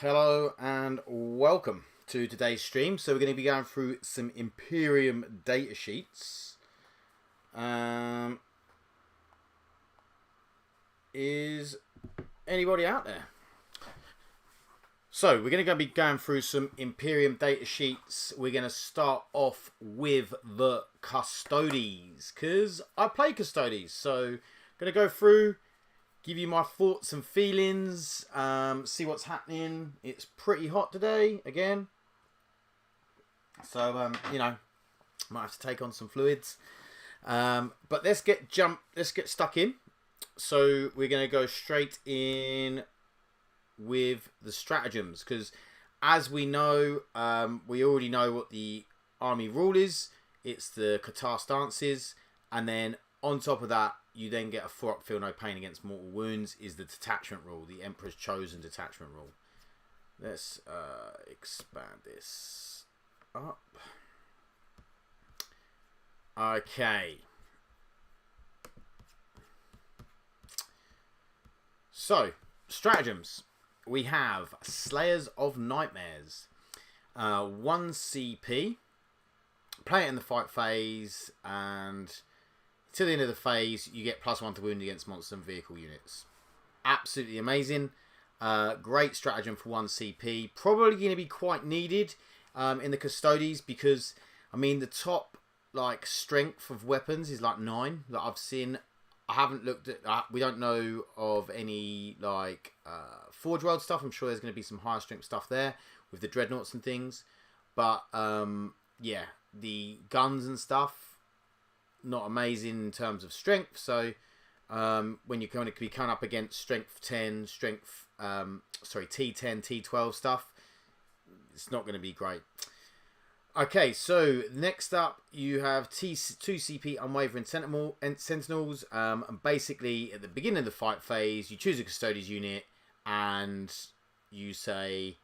Hello and welcome to today's stream. So we're going to be going through some Imperium data sheets. Is anybody out there? So we're going to be going through some Imperium data sheets. We're going to start off with the Custodes, because I play Custodes. So I'm going to go through, give you my thoughts and feelings, see what's happening. It's pretty hot today again, so you know, might have to take on some fluids, but let's get stuck in. So we're going to go straight in with the stratagems, because as we know, we already know what the army rule is. It's the Qatar stances, and then on top of that, you then get a 4-up feel no pain against mortal wounds is the detachment rule, the Emperor's Chosen detachment rule. Let's expand this up. Okay. So, stratagems. We have Slayers of Nightmares. 1 CP. Play it in the fight phase, and to the end of the phase, you get +1 to wound against monster and vehicle units. Absolutely amazing. Great stratagem for 1 CP. Probably going to be quite needed in the Custodes, because, I mean, the top strength of weapons is 9 that I've seen. I haven't looked at, we don't know of any Forge World stuff. I'm sure there's going to be some higher strength stuff there with the dreadnoughts and things. But yeah, the guns and stuff, not amazing in terms of strength. So when you're going to be coming up against strength 10, T10, T12 stuff, it's not going to be great. Okay, so next up you have 2 CP Unwavering Sentinels. And basically at the beginning of the fight phase, you choose a Custodes unit and you say,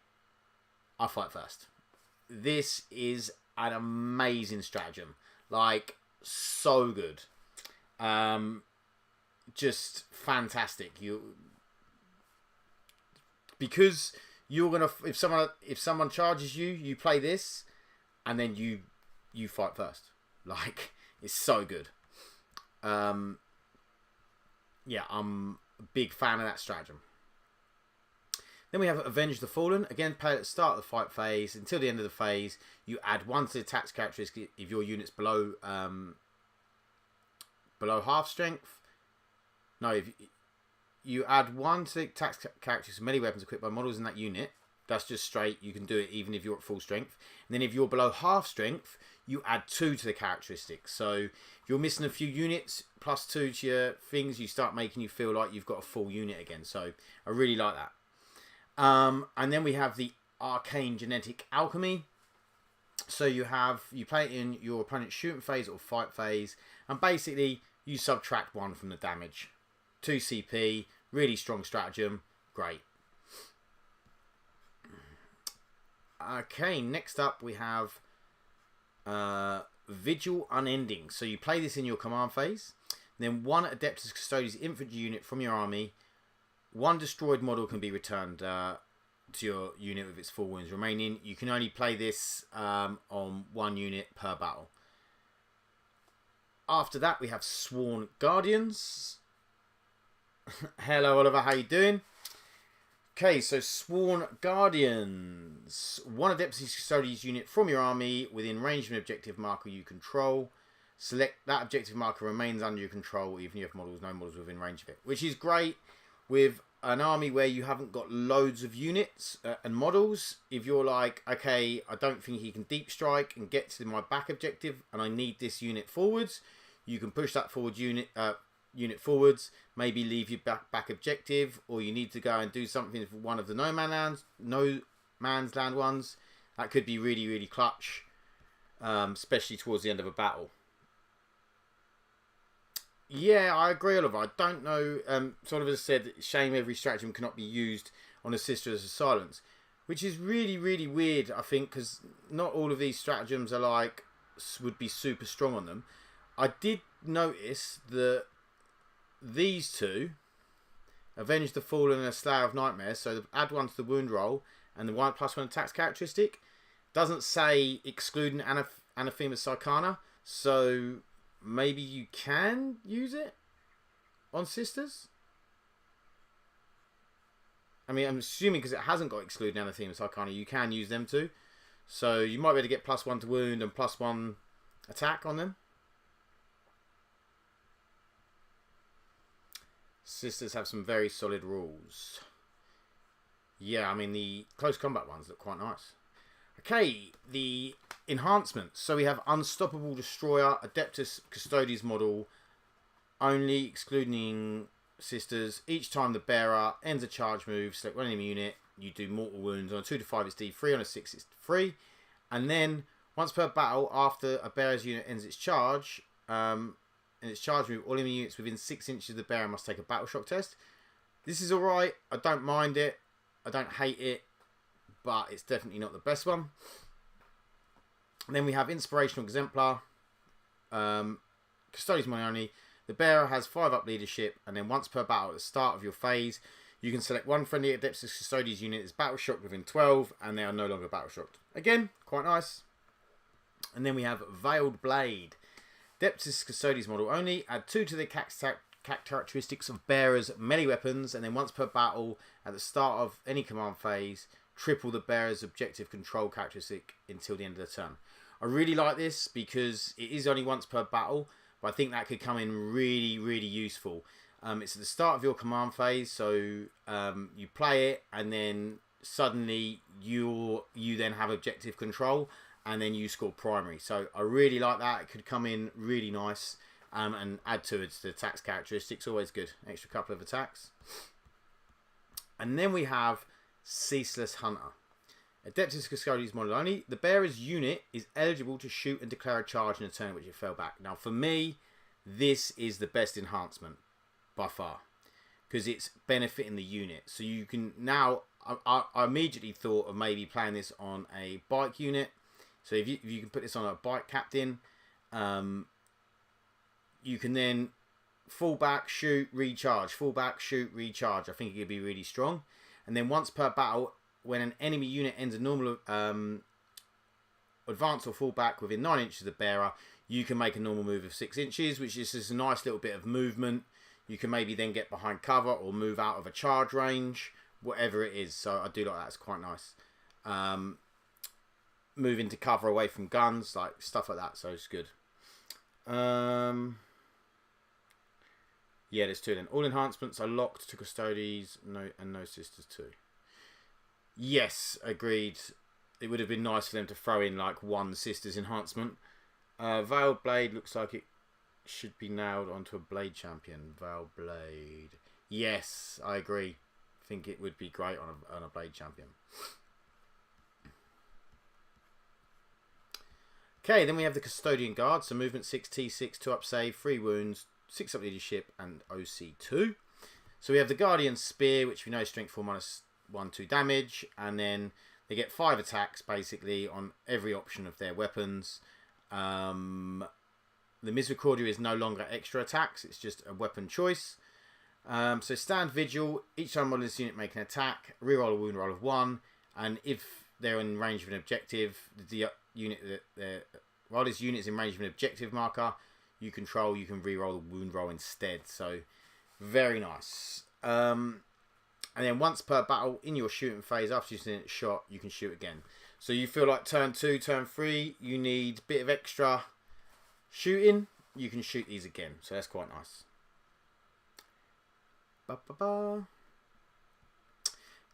I fight first. This is an amazing stratagem. So good. Just fantastic. Because you're gonna, if someone charges you, you play this, and then you fight first. It's so good. Yeah, I'm a big fan of that stratagem. Then we have Avenge the Fallen. Again, play at the start of the fight phase. Until the end of the phase, you add 1 to the attacks characteristic if your unit's below half strength. No, if you add 1 to the attacks characteristics of melee weapons equipped by models in that unit. That's just straight. You can do it even if you're at full strength. And then if you're below half strength, you add 2 to the characteristics. So if you're missing a few units, +2 to your things, you start making you feel like you've got a full unit again. So I really like that. And then we have the Arcane Genetic Alchemy. So you play it in your opponent's shooting phase or fight phase, and basically you subtract 1 from the damage. 2 CP, really strong stratagem, great. Okay, next up we have Vigil Unending. So you play this in your command phase. Then 1 Adeptus Custodes infantry unit from your army. 1 destroyed model can be returned to your unit with its 4 wounds remaining. You can only play this on 1 unit per battle. After that, we have Sworn Guardians. Hello, Oliver. How you doing? Okay, so Sworn Guardians. 1 Adeptus Custodes unit from your army within range of an objective marker you control. Select that objective marker remains under your control, even if you have no models within range of it. Which is great with an army where you haven't got loads of units and models. If you're like, okay, I don't think he can deep strike and get to my back objective, and I need this unit forwards, you can push that forward unit forwards, maybe leave your back objective, or you need to go and do something for one of the no man's land ones. That could be really, really clutch, especially towards the end of a battle. Yeah, I agree, Oliver. I don't know. Sort of as I said, shame every stratagem cannot be used on a Sisters of Silence, which is really, really weird, I think, because not all of these stratagems are would be super strong on them. I did notice that these two, Avenge the Fallen and a Slayer of Nightmares, so add 1 to the wound roll and the +1 attacks characteristic. Doesn't say excluding Anathema Sarcana, so maybe you can use it on sisters. I mean, I'm assuming because it hasn't got excluding Anathema Sarcana, you can use them too. So you might be able to get +1 to wound and +1 attack on them. Sisters have some very solid rules. Yeah, I mean, the close combat ones look quite nice. Okay, the enhancements. So we have Unstoppable Destroyer, Adeptus Custodes model, only excluding sisters. Each time the bearer ends a charge move, select one enemy unit, you do mortal wounds. On a 2 to 5 it's D3, on a 6 it's 3. And then, once per battle, after a bearer's unit ends its charge, in its charge move, all enemy units within 6 inches of the bearer must take a battle shock test. This is alright, I don't mind it, I don't hate it, but it's definitely not the best one. And then we have Inspirational Exemplar, Custodes money only. The bearer has 5 up leadership, and then once per battle at the start of your phase, you can select one friendly Adeptus Custodes unit that's battle shocked within 12, and they are no longer battle shocked. Again, quite nice. And then we have Veiled Blade. Adeptus Custodes model only. Add 2 to the characteristics of bearers' melee weapons, and then once per battle at the start of any command phase, triple the bearer's objective control characteristic until the end of the turn. I really like this because it is only once per battle, but I think that could come in really, really useful. It's at the start of your command phase, so you play it, and then suddenly you then have objective control, and then you score primary. So I really like that. It could come in really nice, and add to its attacks characteristics. Always good. Extra couple of attacks. And then we have Ceaseless Hunter. Adeptus Custodes model only. The bearer's unit is eligible to shoot and declare a charge in a turn in which it fell back. Now, for me, this is the best enhancement by far, because it's benefiting the unit. So you can now, I immediately thought of maybe playing this on a bike unit. So if you can put this on a bike captain, you can then fall back, shoot, recharge, fall back, shoot, recharge. I think it could be really strong. And then once per battle, when an enemy unit ends a normal advance or fall back within 9 inches of the bearer, you can make a normal move of 6 inches, which is just a nice little bit of movement. You can maybe then get behind cover or move out of a charge range, whatever it is. So I do like that. It's quite nice. Move into cover away from guns, like stuff like that. So it's good. Yeah, there's 2 then. All enhancements are locked to Custodes, no sisters too. Yes, agreed. It would have been nice for them to throw in like 1 sisters enhancement. Veiled Blade looks like it should be nailed onto a Blade champion. Veiled Blade. Yes, I agree. I think it would be great on a Blade champion. Okay, then we have the Custodian Guard. So movement 6, T6, 2 up save, 3 wounds, 6 up leadership, and OC2. So we have the Guardian Spear, which we know is strength 4 minus 1/2 damage, and then they get 5 attacks basically on every option of their weapons. The Misericordia is no longer extra attacks, it's just a weapon choice. So stand vigil, each time model in this unit make an attack, reroll a wound roll of 1, and if they're in range of an objective, while this unit is in range of an objective marker you control, you can reroll the wound roll instead. So very nice. And then once per battle in your shooting phase, after you've seen it shot, you can shoot again. So you feel like turn 2, turn 3, you need a bit of extra shooting, you can shoot these again. So that's quite nice.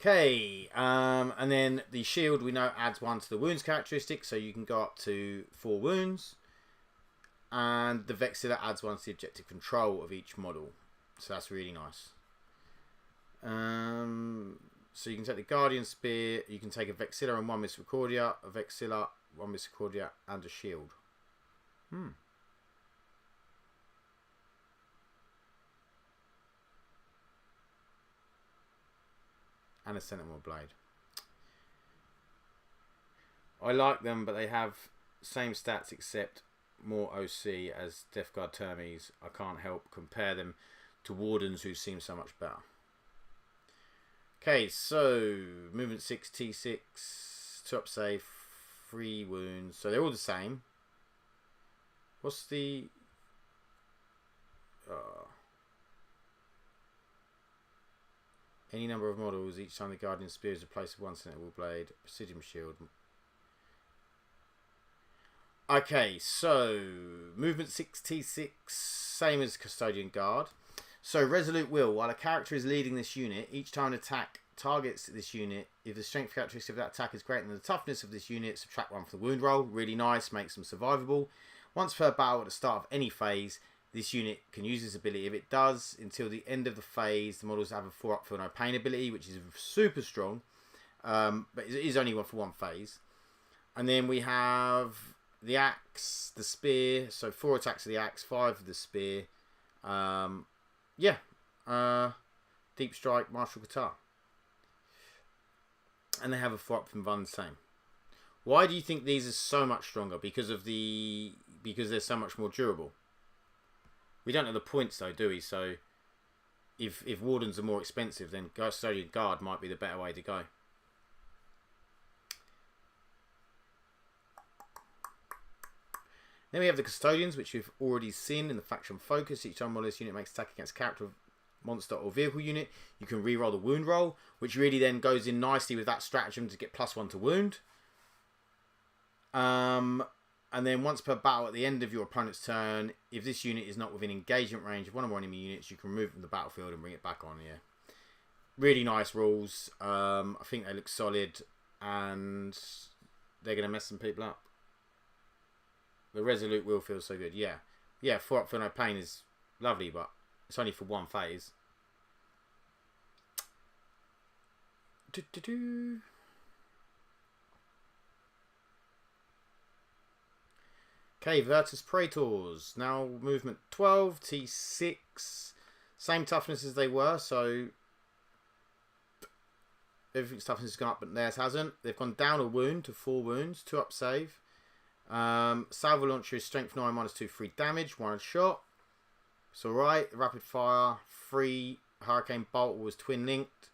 Okay, and then the shield we know adds 1 to the wounds characteristic, so you can go up to 4 wounds. And the Vexilla adds 1 to the objective control of each model. So that's really nice. So you can take the Guardian Spear, you can take a Vexilla and 1 Misericordia, a Vexilla, 1 Misericordia, and a shield. And a Sentinel Blade. I like them, but they have same stats except more OC as Death Guard Termes. I can't help compare them to Wardens who seem so much better. Okay, so movement 6, T6, 2 up save, 3 wounds. So they're all the same. What's the... any number of models, each time the Guardian Spear is replaced with one Sentinel Blade, Precision Shield. Okay, so movement 6, T6, same as Custodian Guard. So Resolute Will, while a character is leading this unit, each time an attack targets this unit, if the strength characteristic of that attack is greater than the toughness of this unit, subtract 1 from the wound roll. Really nice, makes them survivable. Once per battle at the start of any phase, this unit can use this ability. If it does, until the end of the phase, the models have a 4 up, feel no pain ability, which is super strong. But it is only one for one phase. And then we have the axe, the spear. So 4 attacks of the axe, 5 of the spear. Deep strike, martial guitar. And they have a 4 up from Van same. Why do you think these are so much stronger? Because they're so much more durable. We don't know the points though, do we? So if Wardens are more expensive, then Custodian Guard might be the better way to go. Then we have the Custodians, which we've already seen in the faction focus. Each time this unit makes attack against character, monster or vehicle unit, you can re-roll the wound roll, which really then goes in nicely with that stratagem to get +1 to wound. And then once per battle at the end of your opponent's turn, if this unit is not within engagement range of one or more enemy units, you can remove it from the battlefield and bring it back on. Yeah, really nice rules. I think they look solid, and they're going to mess some people up. The Resolute Will feels so good. Yeah, 4 up for no pain is lovely, but it's only for one phase. Okay, Virtus Praetors. Now movement 12, T6. Same toughness as they were, so everything's toughness has gone up, but theirs hasn't. They've gone down a wound to 4 wounds, 2 up save. Salvo Launcher is strength 9, -2, 3 damage, 1 shot. It's alright. Rapid Fire, 3 Hurricane Bolt was twin linked.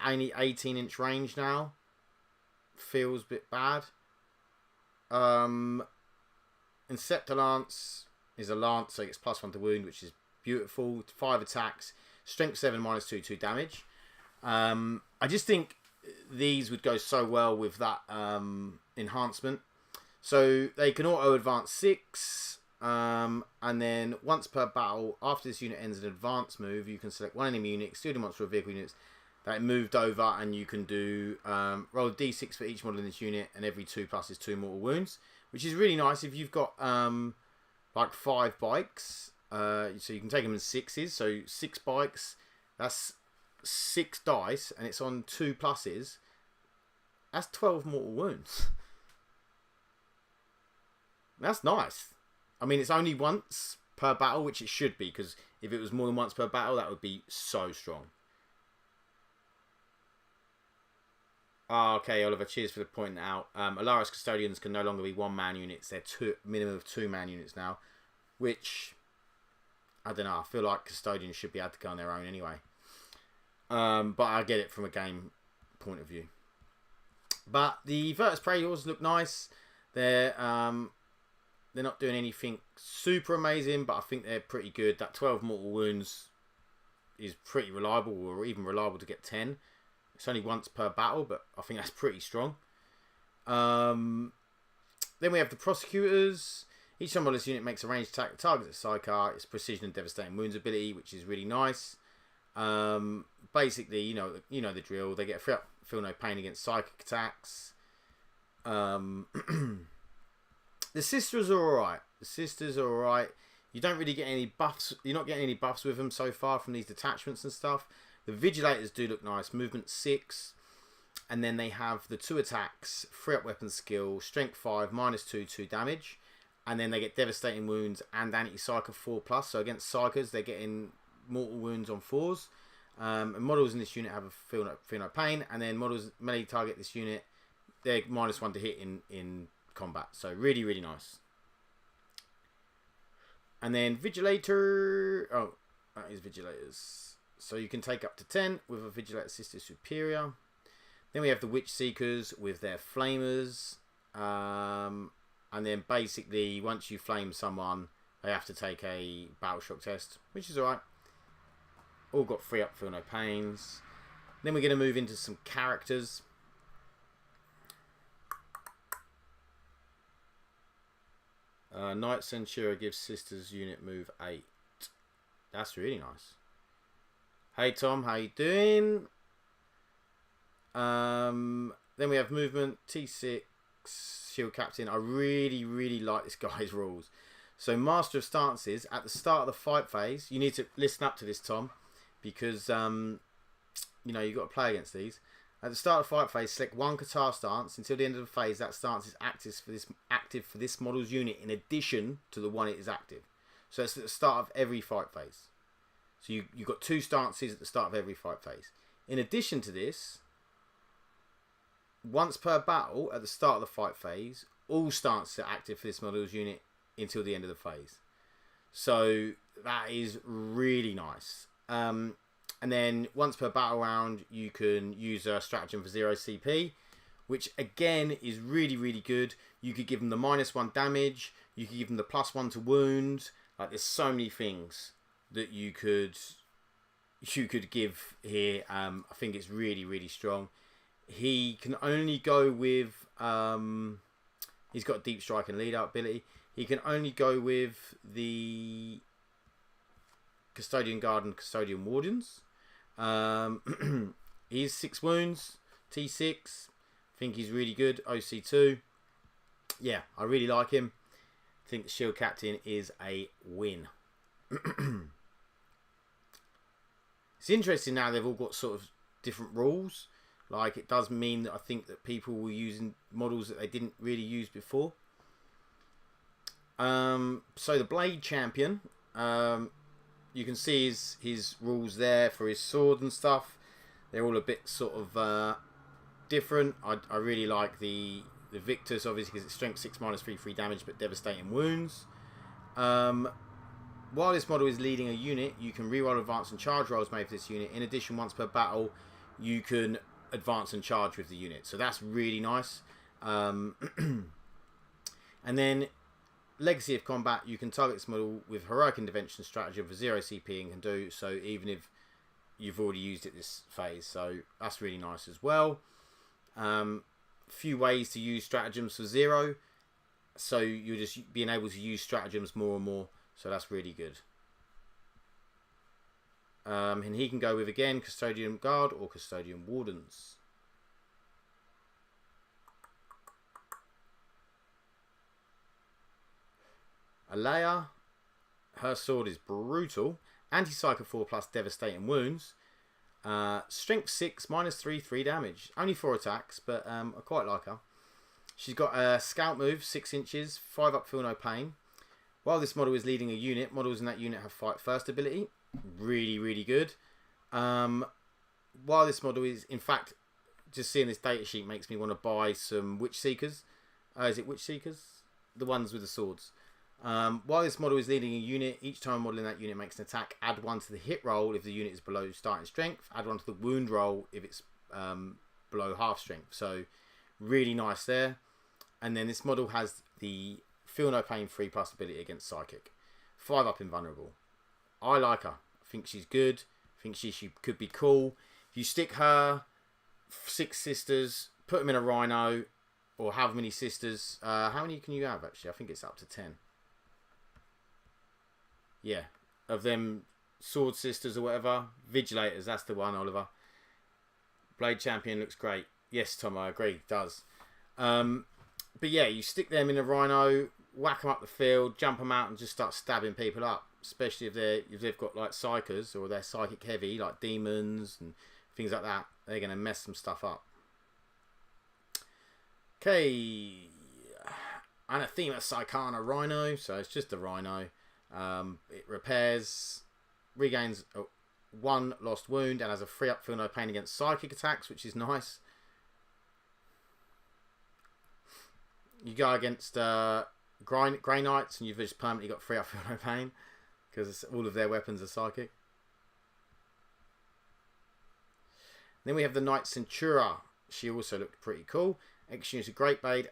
Only 18-inch range now. Feels a bit bad. Inceptor Lance is a lance, so it gets +1 to wound, which is beautiful. 5 attacks, strength 7, -2, 2 damage. I just think these would go so well with that enhancement. So they can auto advance 6, and then once per battle, after this unit ends an advance move, you can select one enemy unit, excluding monster or vehicle units that moved over, and you can do roll a d6 for each model in this unit, and every 2+ is 2 mortal wounds, which is really nice if you've got like 5 bikes. So you can take them in 6s. So 6 bikes, that's 6 dice, and it's on 2+. That's 12 mortal wounds. That's nice. I mean, it's only once per battle, which it should be, because if it was more than once per battle, that would be so strong. Oh, okay, Oliver, cheers for pointing out. Alaris Custodians can no longer be 1-man units. They're minimum of 2-man units now, which, I don't know, I feel like Custodians should be able to go on their own anyway. But I get it from a game point of view. But the Virtus Praetors look nice. They're not doing anything super amazing, but I think they're pretty good. That 12 mortal wounds is pretty reliable, or even reliable to get 10. It's only once per battle, but I think that's pretty strong. Then we have the Prosecutors. Each time this unit makes a ranged attack that targets a sidecar, it's precision and devastating wounds ability, which is really nice. Basically, you know the drill. They get feel no pain against psychic attacks. The Sisters are alright. You don't really get any buffs. You're not getting any buffs with them so far from these detachments and stuff. The Vigilators do look nice. Movement 6. And then they have the 2 attacks. 3 up weapon skill. Strength 5. -2, 2 damage. And then they get devastating wounds and anti-psyker 4+. So against psykers, they're getting mortal wounds on 4s. And models in this unit have a feel no pain. And then models melee target this unit, they're -1 to hit in combat. So really, really nice. And then Vigilator. Oh, that is Vigilators. So you can take up to 10 with a Vigilator Sister Superior. Then we have the Witch Seekers with their Flamers. And then basically, once you flame someone, they have to take a Battle Shock test, which is alright. All got free up, feel no pains. Then we're going to move into some characters. Knight Centura gives Sisters unit move 8. That's really nice. Hey Tom, how you doing? Then we have movement, T6, Shield Captain. I really like this guy's rules. So Master of Stances, at the start of the fight phase, you need to listen up to this, Tom, because you know, you've got to play against these. At the start of the fight phase, select one Qatar stance. Until the end of the phase, that stance is active for this model's unit in addition to the one it is active. So it's at the start of every fight phase. So you've got 2 stances at the start of every fight phase. In addition to this, once per battle, at the start of the fight phase, all stances are active for this model's unit until the end of the phase. So that is really nice. And then once per battle round, you can use a stratagem for 0 CP, which again is really good. You could give them the -1 damage. You could give them the +1 to wound. Like, there's so many things that you could give here. I think it's really strong. He can only go with he's got deep strike and lead out ability. He can only go with the Custodian Guard and Custodian Wardens. He's 6 wounds, T6. I think he's really good. OC2. Yeah, I really like him. I think the Shield Captain is a win. It's interesting now they've all got sort of different rules. Like, it does mean that I think that people were using models that they didn't really use before. So the Blade Champion, you can see his rules there for his sword and stuff. They're all a bit sort of different. I really like the Victus, obviously, because it's strength 6 -3 damage, but devastating wounds. While this model is leading a unit, you can reroll advance and charge rolls made for this unit. In addition, once per battle, you can advance and charge with the unit. So that's really nice. And then Legacy of Combat, you can target this model with Heroic Intervention strategy for 0 CP and can do so even if you've already used it this phase. So that's really nice as well. Few ways to use stratagems for 0. So you're just being able to use stratagems more and more. So that's really good. And he can go with, again, Custodian Guard or Custodian Wardens. Alea, her sword is brutal. Anti-Psycho 4 plus devastating wounds. Strength 6, -3 damage. Only 4 attacks, but I quite like her. She's got a Scout move, 6 inches, 5 up, feel no pain. While this model is leading a unit, models in that unit have Fight First ability. Really good. While this model is, in fact, just seeing this data sheet makes me want to buy some Witch Seekers. Is it Witch Seekers? The ones with the swords. While this model is leading a unit, each time a model in that unit makes an attack, add 1 to the hit roll if the unit is below starting strength, add 1 to the wound roll if it's below half strength. So really nice there. And then this model has the Feel No Pain 3+ ability against Psychic. 5 up invulnerable. I like her. I think she's good. I think she could be cool. If you stick her, 6 sisters, put them in a Rhino, or how many sisters? How many can you have, actually? I think it's up to 10. Yeah, of them Sword Sisters or whatever. Vigilators, that's the one, Oliver. Blade Champion looks great. Yes, Tom, I agree, it does. But yeah, you stick them in a Rhino, whack them up the field, jump them out and just start stabbing people up. Especially if they've got like psychers or they're psychic heavy, like demons and things like that. They're going to mess some stuff up. Okay. Anathema Psychana Rhino. So it's just a Rhino. It repairs, regains 1 lost wound and has a 3 up, feel no pain against psychic attacks, which is nice. You go against Grey Knights and you've just permanently got 3 up, feel no pain because all of their weapons are psychic. Then we have the Knight Centura. She also looked pretty cool. Extra units of Great Blade,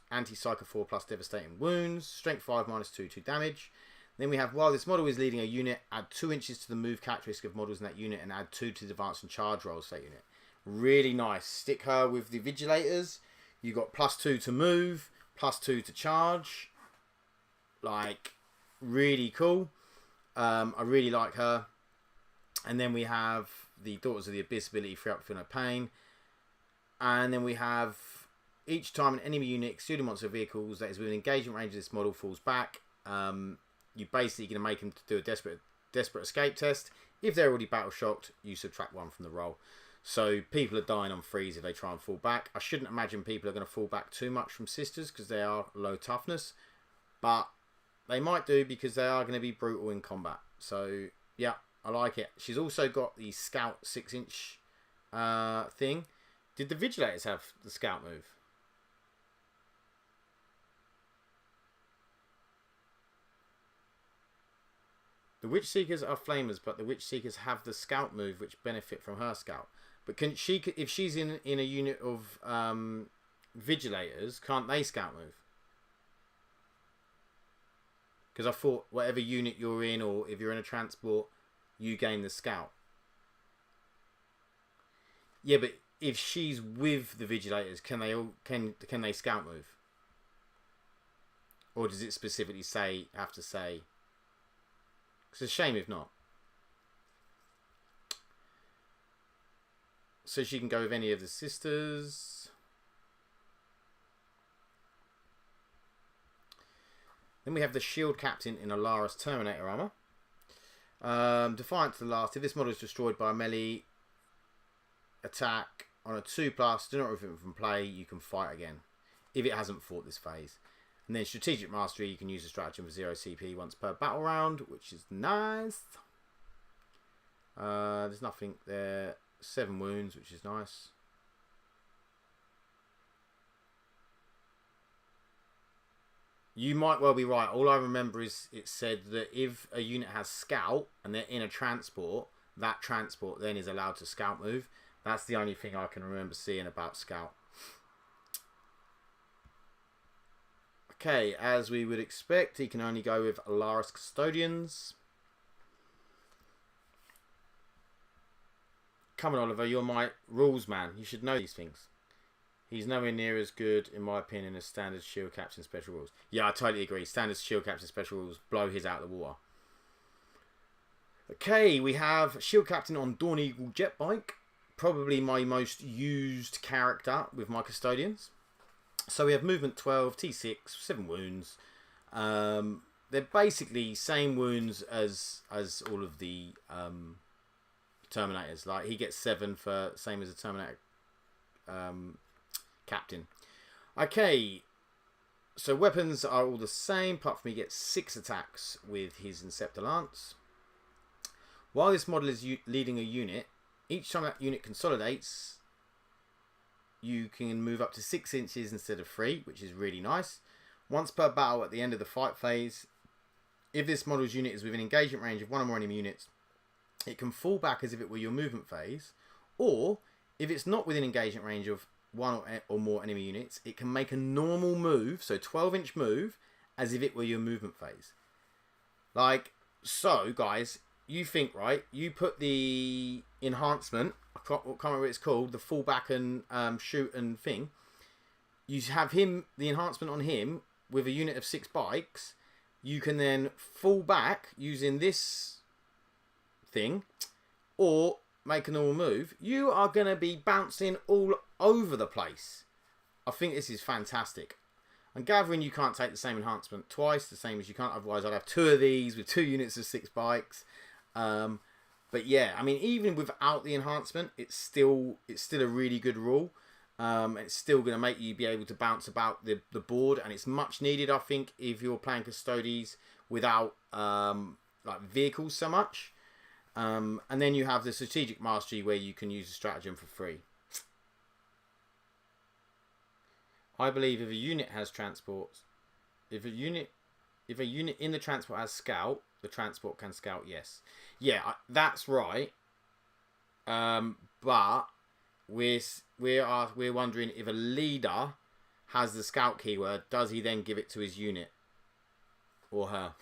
anti-Psycho 4 plus devastating wounds, strength 5 minus 2 damage. Then we have, while this model is leading a unit, add 2 inches to the move characteristic of models in that unit and add 2 to the advance and charge rolls for that unit. Really nice. Stick her with the Vigilators. You got +2 to move, +2 to charge. Like, really cool. I really like her. And then we have the Daughters of the Abyss ability, free up feel no pain. And then we have, each time an enemy unit, excluding monster vehicles, that is within engagement range of this model falls back, you're basically going to make them do a desperate escape test. If they're already battle shocked, you subtract 1 from the roll. So people are dying on freeze if they try and fall back. I shouldn't imagine people are going to fall back too much from sisters because they are low toughness. But they might do because they are going to be brutal in combat. So yeah, I like it. She's also got the Scout 6-inch thing. Did the Vigilators have the Scout move? The Witch Seekers are flamers, but the Witch Seekers have the Scout move, which benefit from her Scout. But can she, if she's in a unit of Vigilators, can't they Scout move? Because I thought whatever unit you're in, or if you're in a transport, you gain the Scout. Yeah, but if she's with the Vigilators, can they Scout move? Or does it specifically have to say? It's a shame if not. So she can go with any of the sisters. Then we have the Shield Captain in Alara's Terminator armor. Defiant to the last. If this model is destroyed by a melee attack on a 2+, do not remove it from play. You can fight again if it hasn't fought this phase. And then Strategic Mastery, you can use a stratagem for 0 CP once per battle round, which is nice. There's nothing there. 7 wounds, which is nice. You might well be right. All I remember is it said that if a unit has Scout and they're in a transport, that transport then is allowed to Scout move. That's the only thing I can remember seeing about Scout. Okay, as we would expect, he can only go with Alara's Custodians. Come on, Oliver, you're my rules man. You should know these things. He's nowhere near as good, in my opinion, as standard Shield Captain Special Rules. Yeah, I totally agree. Standard Shield Captain Special Rules blow his out of the water. Okay, we have Shield Captain on Dawn Eagle Jet Bike. Probably my most used character with my Custodians. So we have movement 12, T6, 7 wounds. They're basically same wounds as all of the Terminators. Like he gets 7 for same as a Terminator captain. Okay, so weapons are all the same, apart from he gets 6 attacks with his Inceptor Lance. While this model is leading a unit, each time that unit consolidates, you can move up to 6 inches instead of 3, which is really nice. Once per battle at the end of the fight phase, if this model's unit is within engagement range of 1 or more enemy units, it can fall back as if it were your movement phase, or if it's not within engagement range of 1 or more enemy units, it can make a normal move, so 12-inch move, as if it were your movement phase. Like, so, guys, you think, right, you put the enhancement, I can't remember what it's called, the fall back and shoot and thing, you have him, the enhancement on him, with a unit of 6 bikes, you can then fall back using this thing, or make a normal move. You are going to be bouncing all over the place. I think this is fantastic. I'm gathering you can't take the same enhancement twice, the same as you can't, otherwise I'd have 2 of these with 2 units of 6 bikes. But yeah, I mean, even without the enhancement, it's still a really good rule. It's still going to make you be able to bounce about the board, and it's much needed, I think, if you're playing Custodes without like vehicles so much. And then you have the Strategic Mastery, where you can use a stratagem for free. I believe if a unit has transports, if a unit in the transport has Scout, the transport can Scout. Yes, yeah, that's right. But but we're wondering if a leader has the scout keyword, does he then give it to his unit or her?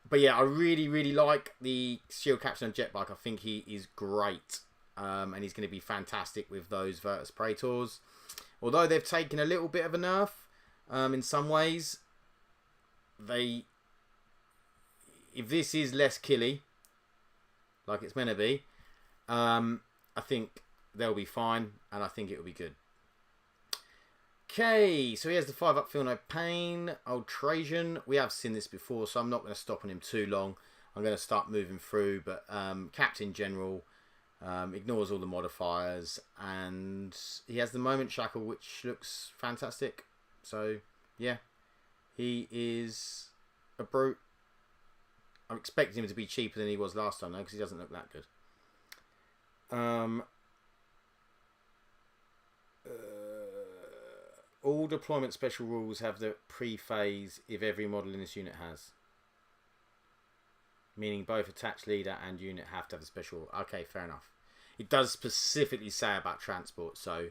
But yeah, I really like the shield captain and jetbike. I think he is great, and he's going to be fantastic with those Virtus Praetors. Although they've taken a little bit of a nerf in some ways, if this is less killy, like it's meant to be, I think they'll be fine, and I think it'll be good. Okay, so here's the 5-up Feel No Pain, Old Trajan. We have seen this before, so I'm not going to stop on him too long. I'm going to start moving through, but Captain General ignores all the modifiers, and he has the Moment Shackle, which looks fantastic. So, yeah, he is a brute. I'm expecting him to be cheaper than he was last time, though, because he doesn't look that good. All deployment special rules have the pre-phase if every model in this unit has. Meaning both attached leader and unit have to have a special. Okay, fair enough. It does specifically say about transport, so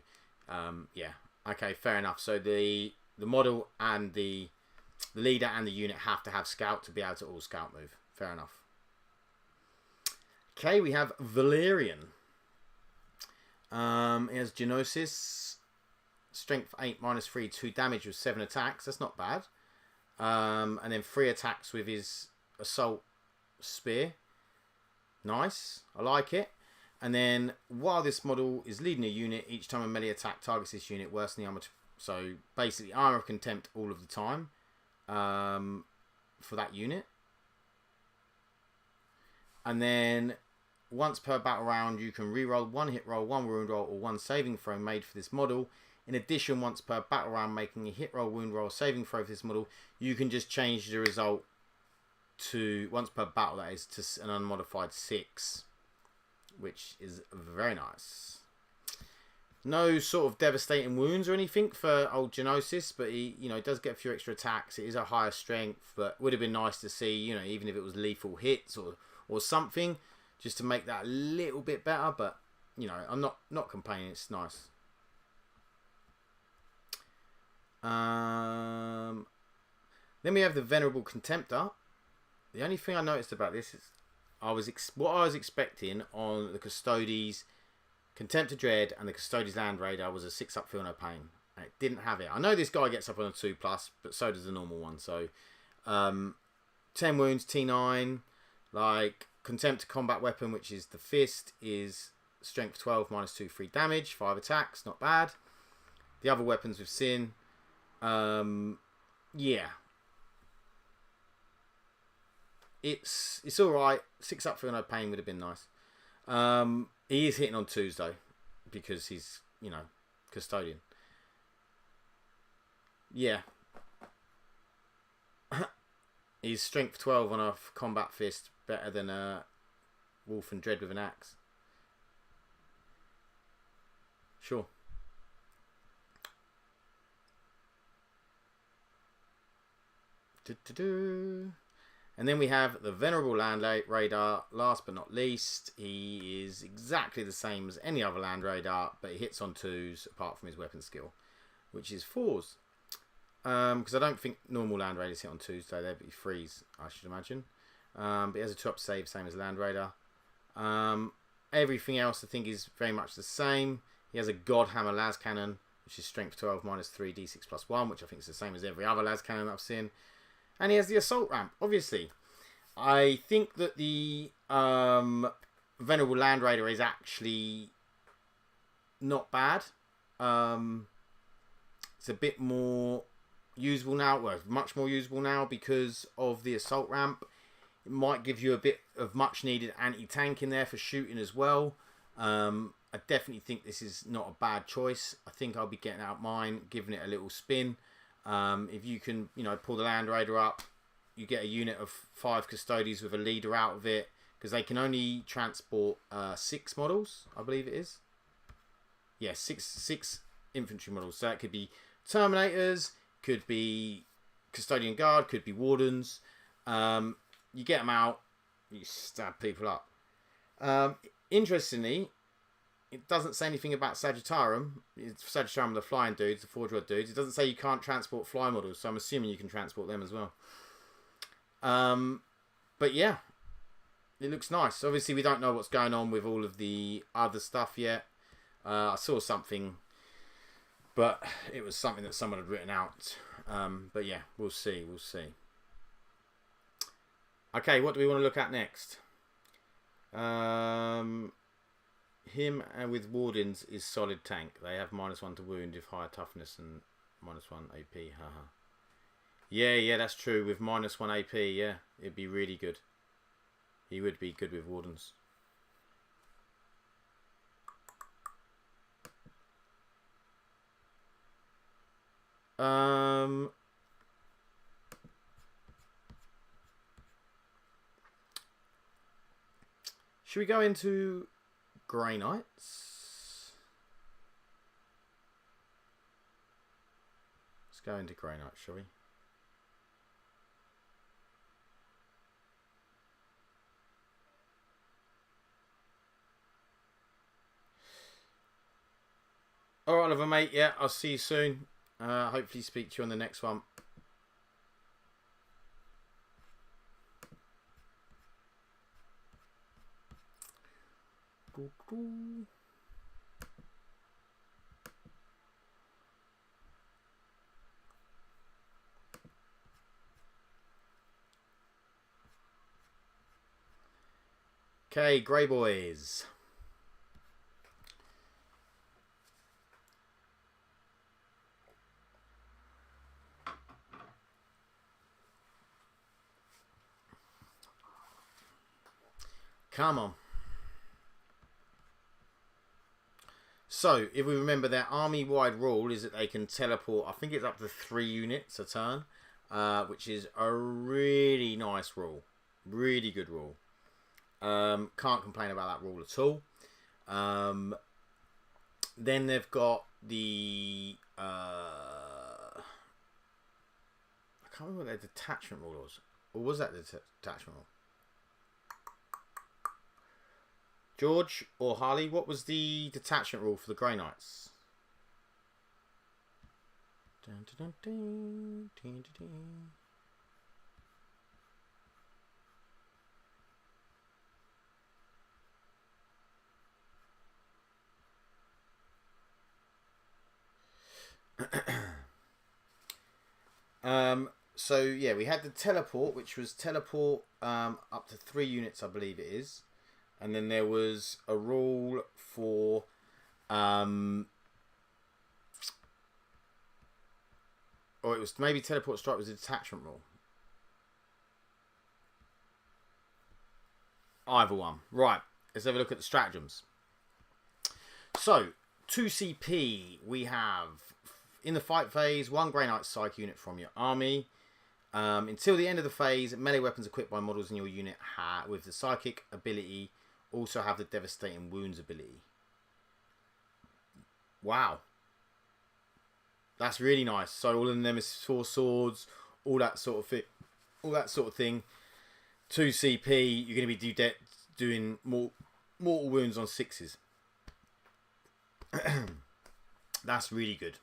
yeah. Okay, fair enough. So the model and the leader and the unit have to have scout to be able to all scout move. Fair enough. Okay, we have Valerian. He has Genosis. Strength 8, -3, 2 damage with 7 attacks. That's not bad. And then 3 attacks with his assault spear. Nice. I like it. And then while this model is leading a unit, each time a melee attack targets this unit, worse than the armor. So basically, armor of contempt all of the time for that unit. And then once per battle round, you can reroll 1 hit roll, 1 wound roll, or 1 saving throw made for this model. In addition, once per battle round, making a hit roll, wound roll, saving throw for this model, you can just change the result to, once per battle, that is, to an unmodified 6, which is very nice. No sort of devastating wounds or anything for old Genosis, but he, does get a few extra attacks. It is a higher strength, but would have been nice to see, even if it was lethal hits or something, just to make that a little bit better. But I'm not complaining. It's nice. Then we have the Venerable Contemptor. The only thing I noticed about this is what I was expecting on the Custodes Contemptor Dread and the Custodes Land Raider was a 6-up Feel No Pain. And it didn't have it. I know this guy gets up on a 2+, but so does the normal one. So 10 wounds, T9. Like Contemptor Combat Weapon, which is the Fist, is Strength 12, -2, 3 damage, 5 attacks. Not bad. The other weapons with Sin. Yeah, it's all right. 6-up Feel No Pain would have been nice. He is hitting on 2s though, because he's custodian. Yeah, he's strength 12 on a combat fist, better than a Wolf and Dread with an axe. Sure. And then we have the Venerable Land Raider. Last but not least, he is exactly the same as any other Land Raider, but he hits on 2s apart from his weapon skill, which is 4s. Because I don't think normal Land Raiders hit on 2s, though they'd be 3s, I should imagine. But he has a 2-up save, same as Land Raider. Everything else I think is very much the same. He has a God Hammer Las Cannon, which is strength 12 -3 d6 +1, which I think is the same as every other Las Cannon I've seen. And he has the assault ramp, obviously. I think that the Venerable Land Raider is actually not bad. It's a bit more usable now. Well, much more usable now because of the assault ramp. It might give you a bit of much needed anti-tank in there for shooting as well. I definitely think this is not a bad choice. I think I'll be getting out mine, giving it a little spin. If you can, pull the Land Raider up, you get a unit of 5 Custodes with a leader out of it, because they can only transport 6 models, I believe it is. Yeah, six infantry models. So that could be Terminators, could be Custodian Guard, could be Wardens. You get them out, you stab people up. Interestingly, it doesn't say anything about Sagittarium. It's Sagittarium, the flying dudes, the Forge Rod dudes. It doesn't say you can't transport fly models, so I'm assuming you can transport them as well. But yeah, it looks nice. Obviously, we don't know what's going on with all of the other stuff yet. I saw something, but it was something that someone had written out. But yeah, we'll see. We'll see. Okay, what do we want to look at next? Him and with Wardens is solid tank. They have -1 to wound if higher toughness and -1 AP. Haha. Yeah, that's true. With -1 AP, yeah, it'd be really good. He would be good with Wardens. Should we go into Grey Knights? Let's go into Grey Knights, shall we? Alright, Oliver, mate. Yeah, I'll see you soon. Hopefully speak to you on the next one. Okay, Grey Boys. Come on. So, if we remember, their army-wide rule is that they can teleport, I think it's up to 3 units a turn, which is a really nice rule. Really good rule. Can't complain about that rule at all. Then they've got the... I can't remember what their detachment rule was. Or was that the detachment rule? George or Harley, what was the detachment rule for the Grey Knights? Dun, dun, dun, dun, dun, dun. So yeah, we had the teleport, which was teleport up to 3 units, I believe it is. And then there was a rule for or it was maybe teleport strike was a detachment rule. Either one. Right, let's have a look at the stratagems. So, 2CP, we have in the fight phase, 1 Grey Knight Psych unit from your army. Until the end of the phase, melee weapons equipped by models in your unit with the psychic ability also have the devastating wounds ability. Wow. That's really nice. So all of them is 4 swords, all that sort of thing. 2 CP, you're going to be doing more mortal wounds on 6s. That's really good.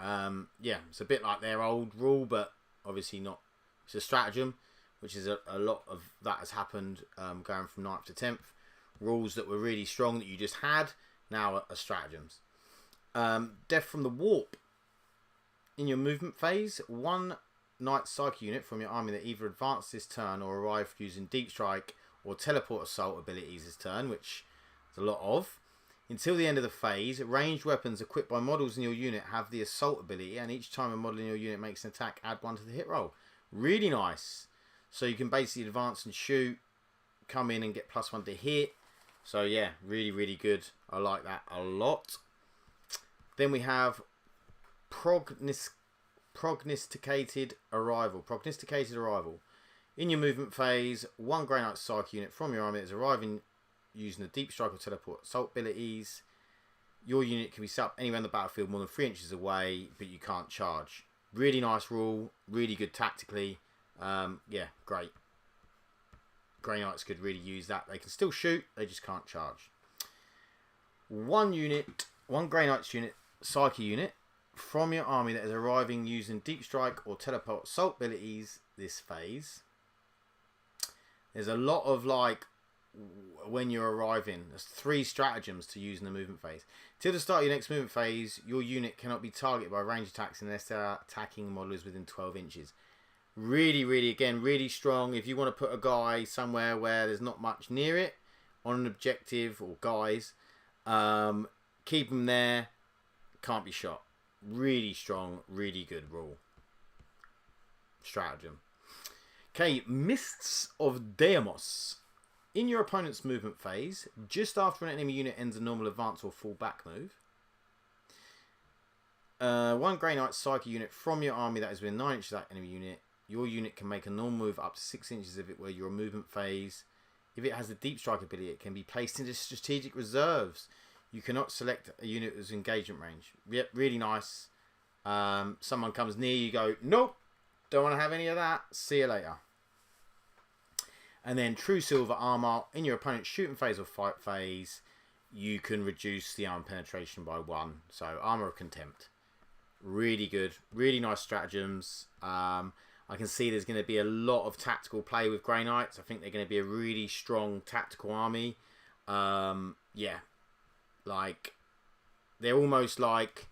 Yeah, it's a bit like their old rule, but obviously not. It's a stratagem, which is a lot of that has happened going from 9th to 10th. Rules that were really strong that you just had now are stratagems. Death from the Warp. In your movement phase, 1 Knight Psyche unit from your army that either advanced this turn or arrived using Deep Strike or Teleport Assault abilities this turn, which is a lot of. Until the end of the phase, ranged weapons equipped by models in your unit have the Assault ability, and each time a model in your unit makes an attack, add 1 to the hit roll. Really nice. So you can basically advance and shoot, come in and get +1 to hit. So yeah, really, really good. I like that a lot. Then we have Prognosticated Arrival. Prognosticated Arrival. In your movement phase, 1 Grey Knight Psyche unit from your army that is arriving using the Deep Strike or Teleport Assault abilities. Your unit can be set up anywhere on the battlefield more than 3 inches away, but you can't charge. Really nice rule. Really good tactically. Yeah, great. Grey Knights could really use that. They can still shoot, they just can't charge. one Grey Knights unit, Psyche unit, from your army that is arriving using Deep Strike or Teleport Assault abilities this phase. There's a lot of like when you're arriving. There's 3 stratagems to use in the movement phase. Till the start of your next movement phase, your unit cannot be targeted by range attacks unless their attacking model is within 12 inches. Really, really, again, really strong. If you want to put a guy somewhere where there's not much near it, on an objective, or guys, keep them there, can't be shot. Really strong, really good rule. Stratagem. Okay, Mists of Deimos. In your opponent's movement phase, just after an enemy unit ends a normal advance or fall back move, one Grey Knight Psyche unit from your army that is within 9 inches of that enemy unit, your unit can make a normal move up to 6 inches if it were your movement phase. If it has the Deep Strike ability, it can be placed into strategic reserves. You cannot select a unit with engagement range. Yep, really nice. Someone comes near you, go, nope, don't want to have any of that. See you later. And then True Silver Armor. In your opponent's shooting phase or fight phase, you can reduce the armor penetration by 1. So Armor of Contempt. Really good. Really nice stratagems. I can see there's going to be a lot of tactical play with Grey Knights. I think they're going to be a really strong tactical army. Yeah. Like, they're almost like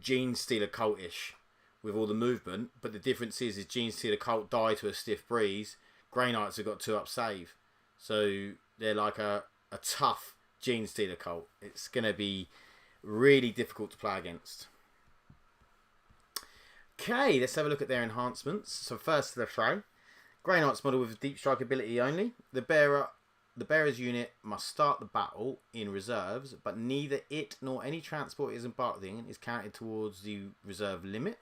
Gene Stealer Cult-ish with all the movement. But the difference is Gene Stealer Cult die to a stiff breeze. Grey Knights have got 2-up save. So they're like a tough Gene Stealer Cult. It's going to be really difficult to play against. Okay, let's have a look at their enhancements. So first to the fray. Grey Knights model with Deep Strike ability only. The bearer's unit must start the battle in reserves, but neither it nor any transport it is embarked in is counted towards the reserve limit.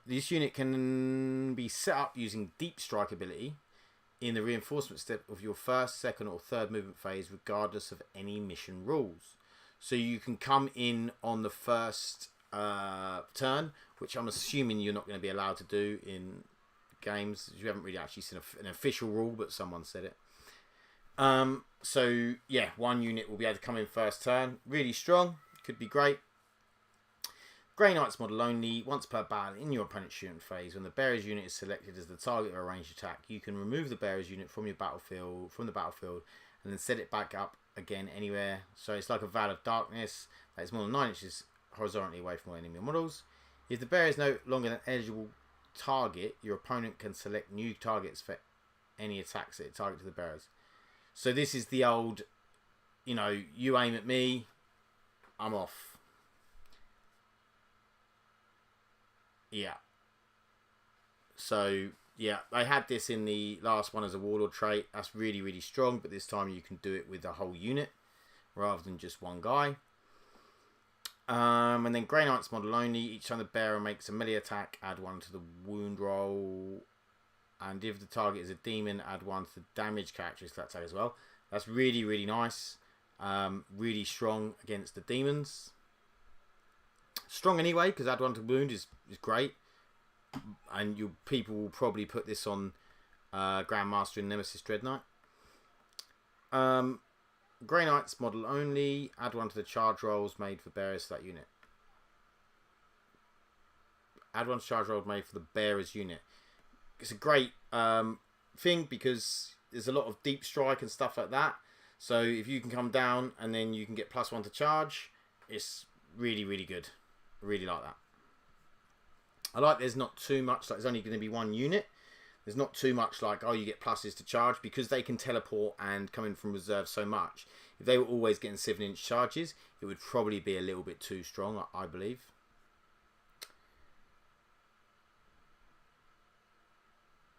This unit can be set up using Deep Strike ability in the reinforcement step of your first, second or third movement phase, regardless of any mission rules. So you can come in on the first turn, which I'm assuming you're not going to be allowed to do in games. You haven't really actually seen an official rule, but someone said it. So yeah, one unit will be able to come in first turn. Really strong, could be great. Grey Knights model only. Once per battle in your opponent's shooting phase, when the bearer's unit is selected as the target of a ranged attack, you can remove the bearer's unit from the battlefield, and then set it back up again anywhere. So it's like a Veil of Darkness that is more than 9 inches horizontally away from all enemy models. If the bearer is no longer an eligible target, your opponent can select new targets for any attacks that it target to the bearers. So this is the old, you know, you aim at me, I'm off. Yeah. So, yeah, I had this in the last one as a warlord trait. That's really, really strong, but this time you can do it with the whole unit rather than just one guy. And then Grey Knights model only. Each time the bearer makes a melee attack, add 1 to the wound roll. And if the target is a demon, add 1 to the damage characteristic to that attack as well. That's really, really nice. Really strong against the demons. Strong anyway, because add 1 to wound is great. And people will probably put this on Grandmaster and Nemesis Dreadnought. Grey Knights model only. Add 1 to the charge rolls made for bearers for that unit. Add 1 to charge rolls made for the bearers unit. It's a great thing because there's a lot of deep strike and stuff like that. So if you can come down and then you can get +1 to charge, it's really, really good. I really like that. I like there's not too much, like there's only going to be one unit. There's not too much like, oh, you get pluses to charge, because they can teleport and come in from reserve so much. If they were always getting 7-inch charges, it would probably be a little bit too strong, I believe.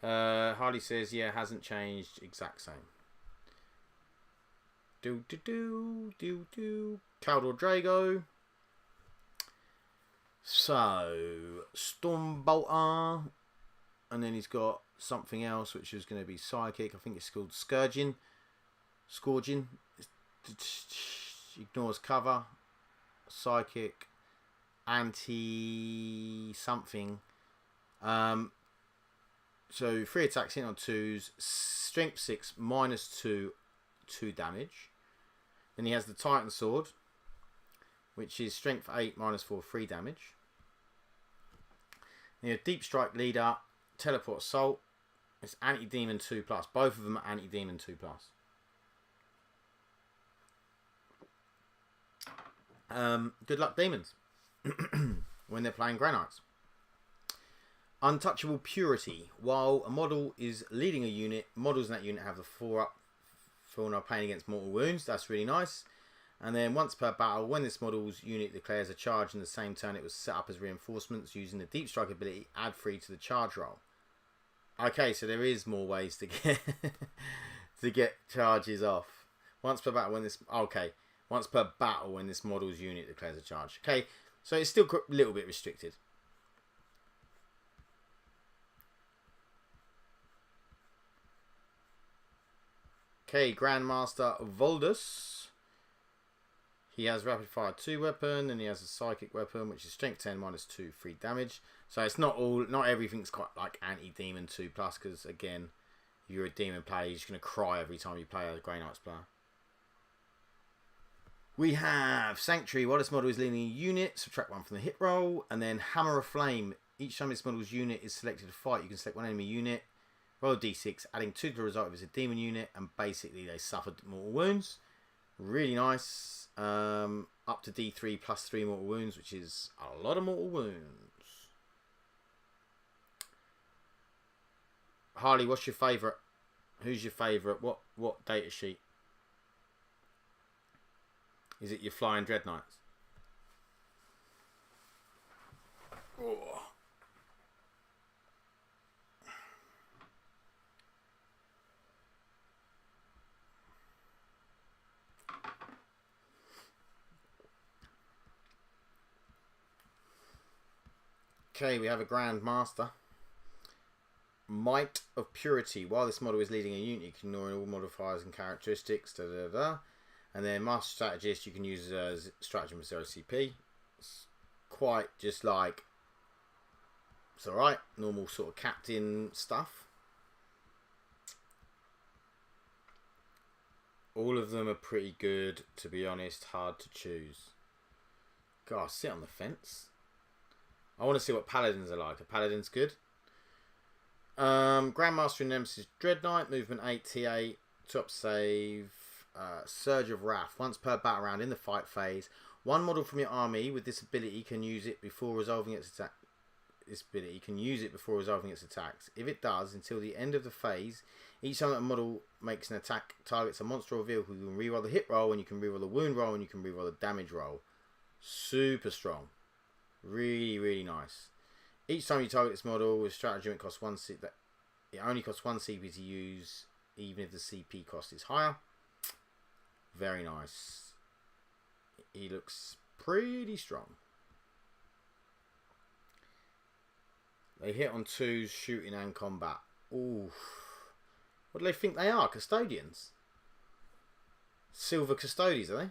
Harley says, yeah, hasn't changed, exact same. Caldor Drago. So, Stormbolter. And then he's got something else, which is going to be Psychic. I think it's called Scourging. Ignores cover. Psychic. Anti-something. So, 3 attacks in on 2s. Strength 6, -2 damage. Then he has the Titan Sword, which is strength 8, -4, 3 damage. Then you have Deep Strike Leader, Teleport Assault. It's Anti-Demon 2+. Both of them are Anti-Demon 2+. Good luck, demons, when they're playing Grey Knights. Untouchable Purity. While a model is leading a unit, models in that unit have the 4+ for when playing against mortal wounds. That's really nice. And then once per battle, when this model's unit declares a charge in the same turn it was set up as reinforcements, using the Deep Strike ability, add 3 to the charge roll. Okay, so there is more ways to get to get charges off. Once per battle when this... Okay. Once per battle when this model's unit declares a charge. Okay, so it's still a little bit restricted. Okay, Grandmaster Voldus. He has Rapid Fire 2 weapon, and he has a Psychic weapon, which is Strength 10, -2, 3 damage. So it's not everything's quite like Anti-Demon 2+, because again, if you're a demon player, you're just going to cry every time you play a Grey Knights player. We have Sanctuary. While this model is leading a unit, subtract 1 from the hit roll. And then Hammer of Flame. Each time this model's unit is selected to fight, you can select one enemy unit, roll a d6, adding 2 to the result if it's a demon unit, and basically they suffered mortal wounds. Really nice. Up to d3 +3 mortal wounds, which is a lot of mortal wounds. Harley, what's your favourite? Who's your favourite? What data sheet? Is it your Flying Dread Knights? Oh. Okay, we have a Grand Master. Might of Purity. While this model is leading a unit, you can ignore all modifiers and characteristics. And then Master Strategist, you can use stratagem with 0 CP. It's quite just like, it's alright, normal sort of captain stuff. All of them are pretty good, to be honest, hard to choose. God, sit on the fence. I want to see what Paladins are like. Are Paladins good? Grandmaster and Nemesis Dread Knight, movement 8, T8, top save. Surge of Wrath. Once per battle round in the fight phase, one model from your army with this ability can use it before resolving its attack. Attacks. If it does, until the end of the phase, each time that a model makes an attack, targets a monster or vehicle, you can reroll the hit roll, and you can reroll the wound roll, and you can reroll the damage roll. Super strong. Really, really nice. Each time you target this model with stratagem, it only costs 1 CP to use, even if the CP cost is higher. Very nice. He looks pretty strong. They hit on 2s, shooting and combat. Ooh. What do they think they are? Custodians? Silver Custodies, are they?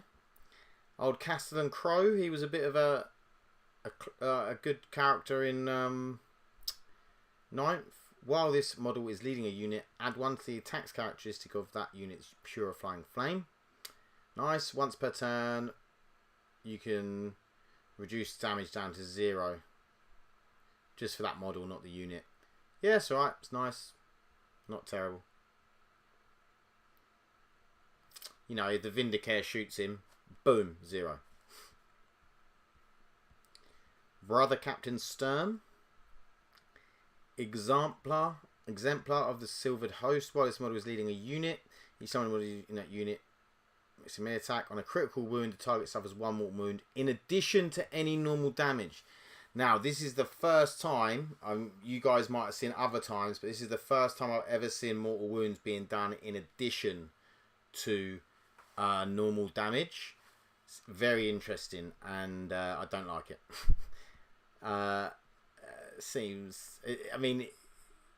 Old Castellan Crow. He was a bit of a good character in 9th. While this model is leading a unit, add 1 to the attacks characteristic of that unit's Purifying Flame. Nice. Once per turn, you can reduce damage down to 0. Just for that model, not the unit. Yeah, it's alright. It's nice. Not terrible. You know, if the Vindicare shoots him, boom, 0. Brother Captain Stern. Exemplar of the Silvered Host. While this model is leading a unit, each time in that unit makes a melee attack. On a critical wound, the target suffers 1 mortal wound in addition to any normal damage. Now, this is the first time, you guys might have seen other times, but this is the first time I've ever seen mortal wounds being done in addition to normal damage. It's very interesting, and I don't like it. I mean,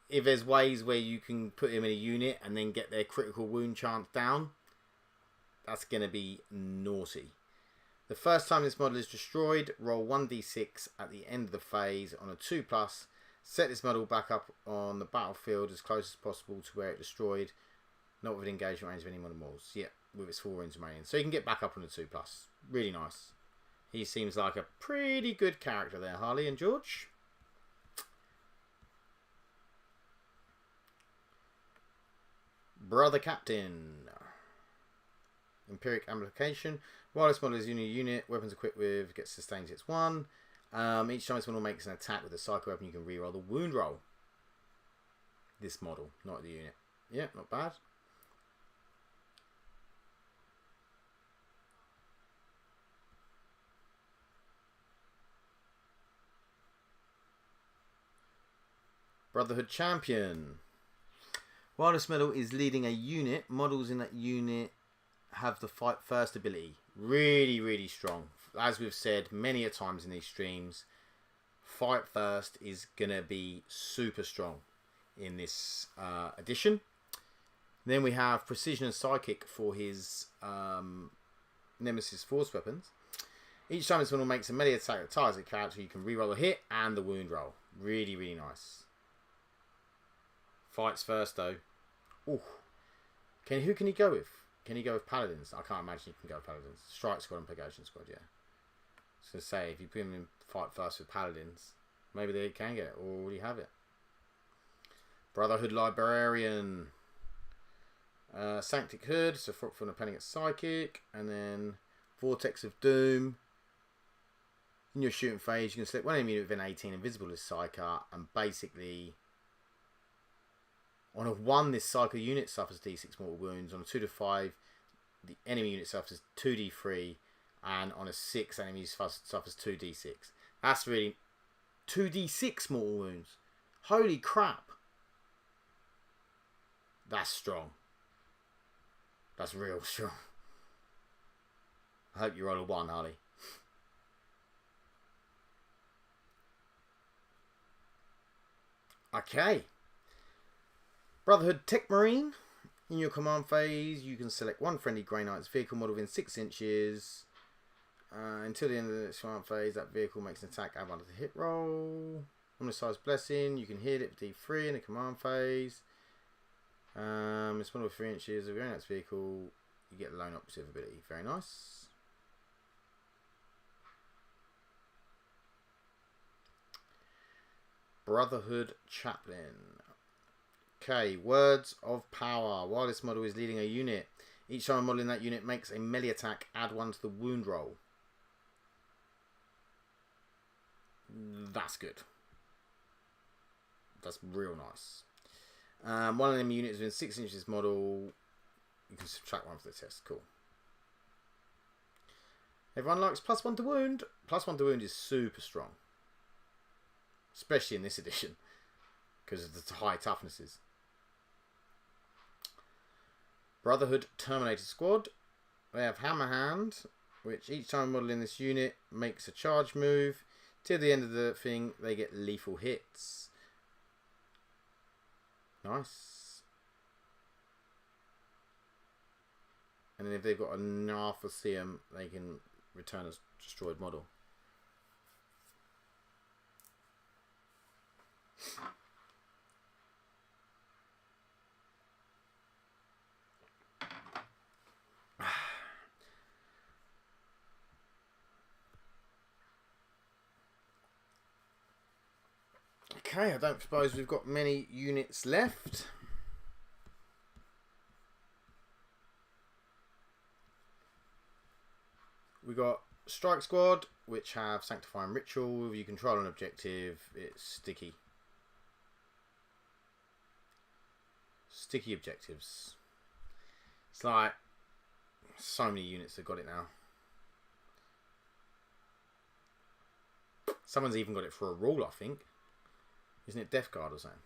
if there's ways where you can put him in a unit and then get their critical wound chance down, that's going to be naughty. The first time this model is destroyed, roll 1d6 at the end of the phase on a 2+. Set this model back up on the battlefield as close as possible to where it destroyed, not within engagement range of any model models. Yeah, with its 4 wounds remaining. So you can get back up on the 2+. Really nice. He seems like a pretty good character there, Harley and George. Brother Captain. Empiric Amplification. While this model is a unit, weapons equipped with gets sustained hits 1. Each time this model makes an attack with a psycho weapon, you can reroll the wound roll. This model, not the unit. Yeah, not bad. Brotherhood Champion. While this model is leading a unit, models in that unit have the fight first ability. Really, really strong. As we've said many a times in these streams, fight first is going to be super strong in this edition. Then we have Precision and Psychic for his Nemesis Force weapons. Each time this model makes a melee attack that targets a character, you can reroll the hit and the wound roll. Really, really nice. Fights first though. Ooh. Who can he go with? Can he go with Paladins? I can't imagine he can go with Paladins. Strike Squad and Purgation Squad, yeah. I was going to say, if you put him in fight first with Paladins, maybe they can get it, or already have it. Brotherhood Librarian. Sanctic Hood, so from the Penning at Psychic, and then Vortex of Doom. In your shooting phase, you can select one enemy unit within 18 invisible as Psyker, and basically on a 1, this Psycho unit suffers D6 mortal wounds. On a 2 to 5, the enemy unit suffers 2d3, and on a 6, enemy suffers 2d6. That's really 2d6 mortal wounds. Holy crap! That's strong. That's real strong. I hope you roll a 1, Harley. Okay. Brotherhood Tech Marine. In your command phase, you can select one friendly Grey Knight's vehicle model within 6 inches. Until the end of the command phase, that vehicle makes an attack, add 1 to the hit roll. Omnicized Blessing, you can hit it with D3 in the command phase. It's model with 3 inches of Grey Knight's vehicle. You get lone operative ability. Very nice. Brotherhood Chaplain. Okay, Words of Power. While this model is leading a unit, each time a model in that unit makes a melee attack, add 1 to the wound roll. That's good. That's real nice. One of them units within 6 inches of this model, you can subtract 1 for the test. Cool. Everyone likes +1 to wound. +1 to wound is super strong. Especially in this edition, because of the high toughnesses. Brotherhood Terminator Squad. They have Hammer Hand, which each time a model in this unit makes a charge move, till the end of the thing, they get lethal hits. Nice. And then if they've got enough to see them, they can return a destroyed model. Okay, I don't suppose we've got many units left. We got Strike Squad, which have Sanctifying Ritual. If you control an objective, it's sticky. Sticky objectives. It's like so many units have got it now. Someone's even got it for a rule, I think. Isn't it Death Guard or something?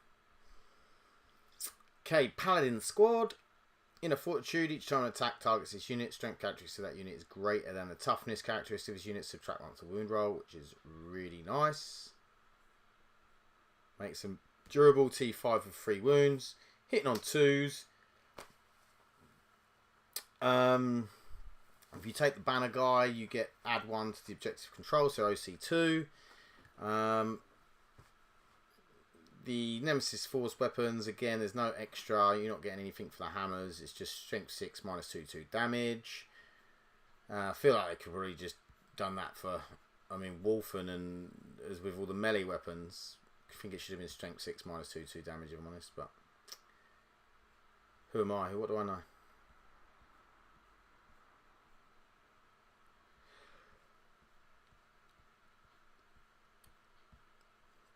Okay, Paladin Squad. In a Fortitude, each time an attack targets this unit, strength characteristic of that unit is greater than the toughness characteristic of this unit. Subtract 1 to wound roll, which is really nice. Makes some durable T5 with 3 wounds. Hitting on 2s. If you take the banner guy, you get add 1 to the objective control, so OC2. the Nemesis Force weapons, again, there's no extra. You're not getting anything for the hammers. It's just strength 6 minus 2 damage. I feel like they could really just done that for, I mean, Wolfen, and as with all the melee weapons, I think it should have been strength 6 minus 2 damage, if I'm honest, but who am I? What do I know?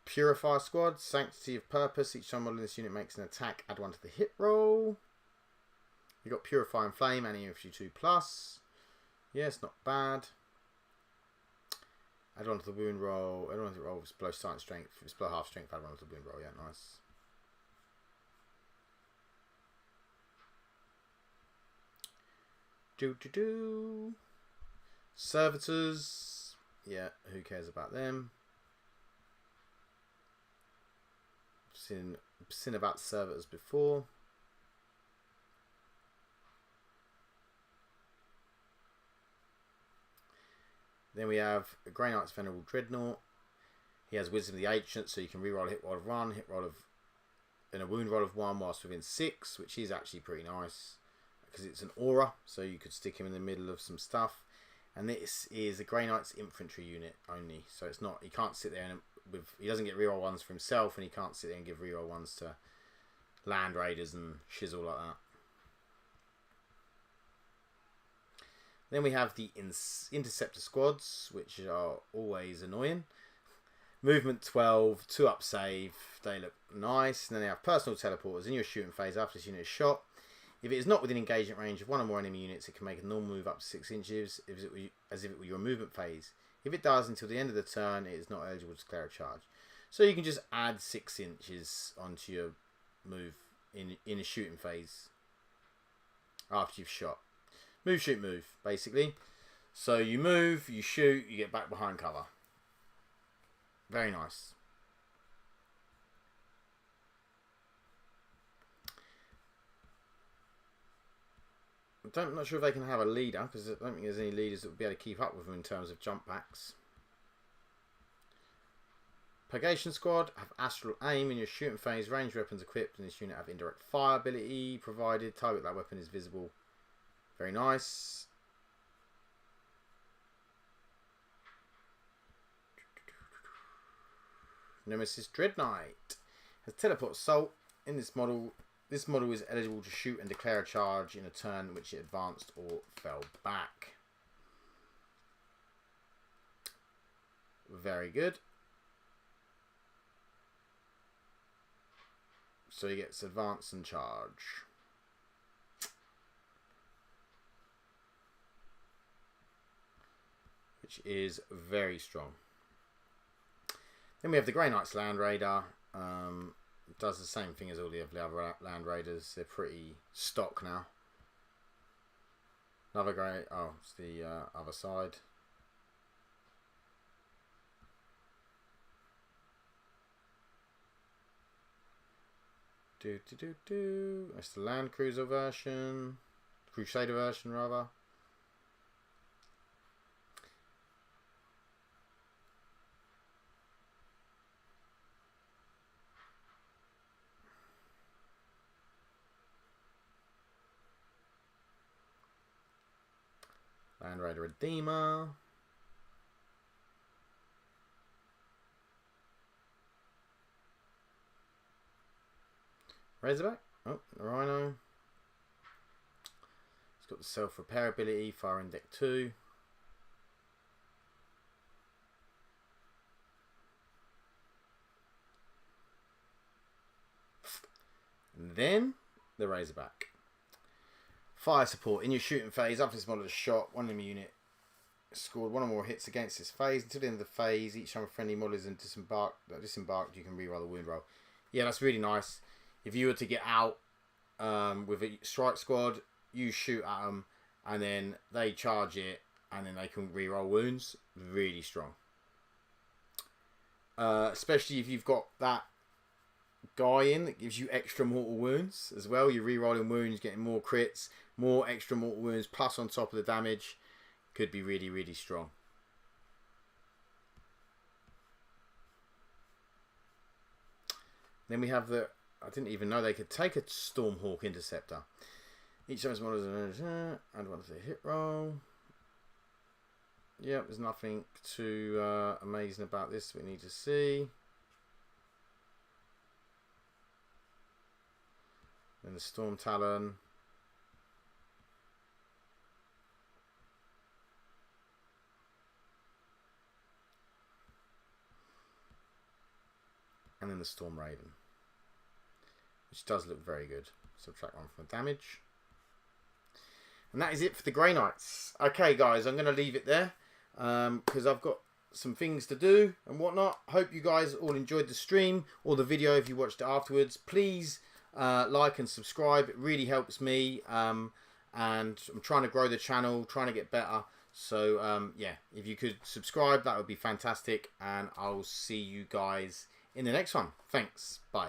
Purifier Squad, Sanctity of Purpose. Each time model in this unit makes an attack, add 1 to the hit roll. You got Purify and Flame, and EFG 2+. Yeah, it's not bad. Add 1 to the wound roll. Add 1 to the roll if it's below science strength. If it's below half strength, add 1 to the wound roll. Yeah, nice. Servitors. Yeah, who cares about them? Seen about servitors before. Then we have a Grey Knight's Venerable Dreadnought. He has Wisdom of the Ancient, so you can reroll a hit roll of 1, hit roll of, and a wound roll of 1 whilst within 6, which is actually pretty nice because it's an aura, so you could stick him in the middle of some stuff. And this is a Grey Knight's infantry unit only, so it's not, he can't sit there and he doesn't get reroll 1s for himself, and he can't sit there and give reroll 1s to land raiders and shizzle like that. Then we have the Interceptor Squads, which are always annoying. Movement 12, 2-up save, they look nice. And then they have Personal Teleporters in your shooting phase after this unit is shot. If it is not within engagement range of 1 or more enemy units, it can make a normal move up to 6 inches as if it were your movement phase. If it does, until the end of the turn, it is not eligible to declare a charge. So you can just add 6 inches onto your move in a shooting phase after you've shot. Move, shoot, move, basically. So you move, you shoot, you get back behind cover. Very nice. I'm not sure if they can have a leader, because I don't think there's any leaders that would be able to keep up with them in terms of jump packs. Purgation Squad have Astral Aim in your shooting phase. Ranged weapons equipped in this unit have indirect fire ability provided. Target that weapon is visible. Very nice. Nemesis Dreadnought has Teleport Assault. In this model is eligible to shoot and declare a charge in a turn in which it advanced or fell back. Very good. So he gets advance and charge. Which is very strong. Then we have the Grey Knight's Land Raider. Does the same thing as all the other Land Raiders. They're pretty stock now. Another Grey... Oh, it's the other side. That's the Land Cruiser version. Crusader version, rather. Land Raider Redeemer. Razorback. Oh, the Rhino. It's got the self-repair ability, fire in deck 2. And then the Razorback. Fire support. In your shooting phase, after this model is shot, one enemy unit scored 1 or more hits against this phase. Until the end of the phase, each time a friendly model is disembarked, you can reroll the wound roll. Yeah, that's really nice. If you were to get out with a strike squad, you shoot at them, and then they charge it, and then they can reroll wounds. Really strong. Especially if you've got that guy in that gives you extra mortal wounds as well. You're rerolling wounds, getting more crits, more extra mortal wounds, plus on top of the damage. Could be really, really strong. Then we have the... I didn't even know they could take a Stormhawk Interceptor. Each of those models... and once they hit roll... Yep, there's nothing too amazing about this we need to see. Then the Storm Talon. And then the Storm Raven, which does look very good. Subtract 1 from the damage. And that is it for the Grey Knights. Okay, guys, I'm going to leave it there because I've got some things to do and whatnot. Hope you guys all enjoyed the stream or the video if you watched it afterwards. Please like and subscribe. It really helps me. And I'm trying to grow the channel, trying to get better. So, yeah, if you could subscribe, that would be fantastic. And I'll see you guys in the next one. Thanks. Bye.